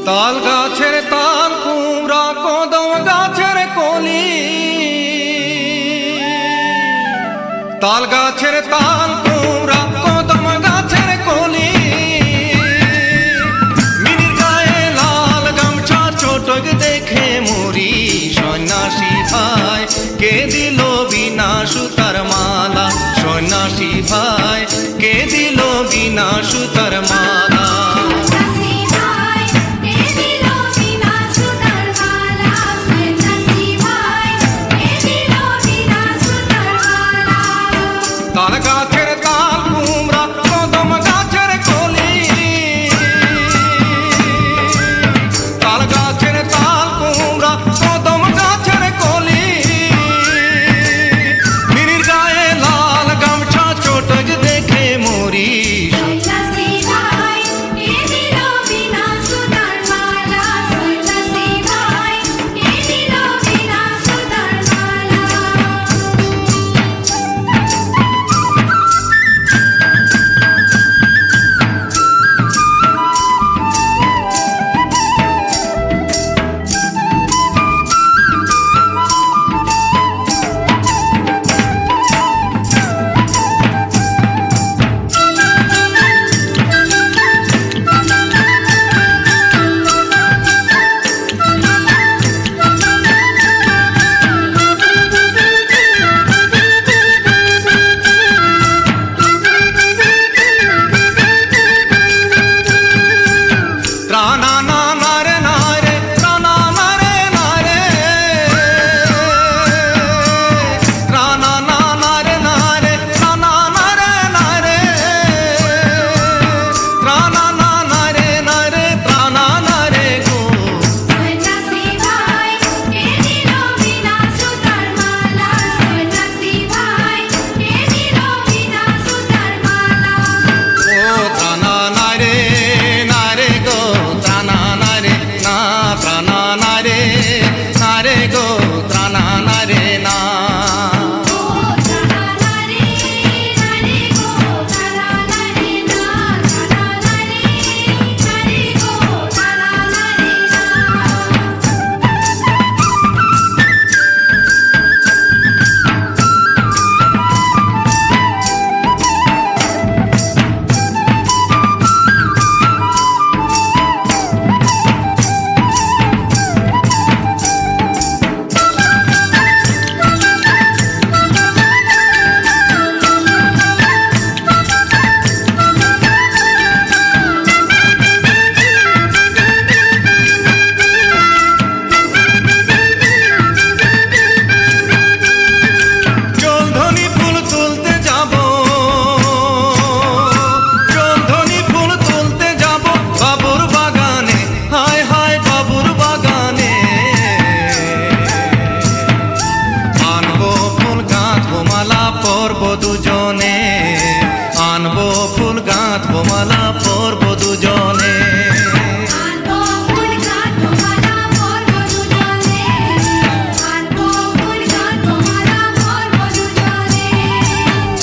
তাল গাছের তাল কুমড়া কদম গাছের কলি, তাল গাছের তাল কুমড়া কদম গাছের কলি, মিনির গায়ে লাল গামছা চোটক দেখে মরি। সন্ন্যাসী ভাই কে দিল বিনা সুতার মালা, সন্ন্যাসী ভাই কে দিল বিনা সুতার মালা। তাল গাছের তাল কুমড়া কদম গাছের কলি, তাল গাছের তাল কুমড়া কদম গাছের কলি, মিনির গায়ে লাল গামছা চোটক দেখে মরি। দুজনে আনবো ফুল গাঁথবো মালা পরবো দুজনে।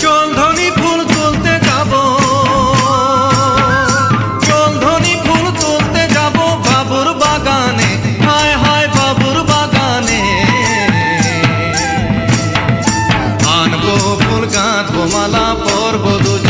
চল ধনী ফুল তুলতে যাবো, চল ধনী ফুল তুলতে যাবো বাবুর বাগানে, হায় হায় বাবুর বাগানে। আনবো ফুল গাঁথবো মালা পরবো দুজনে।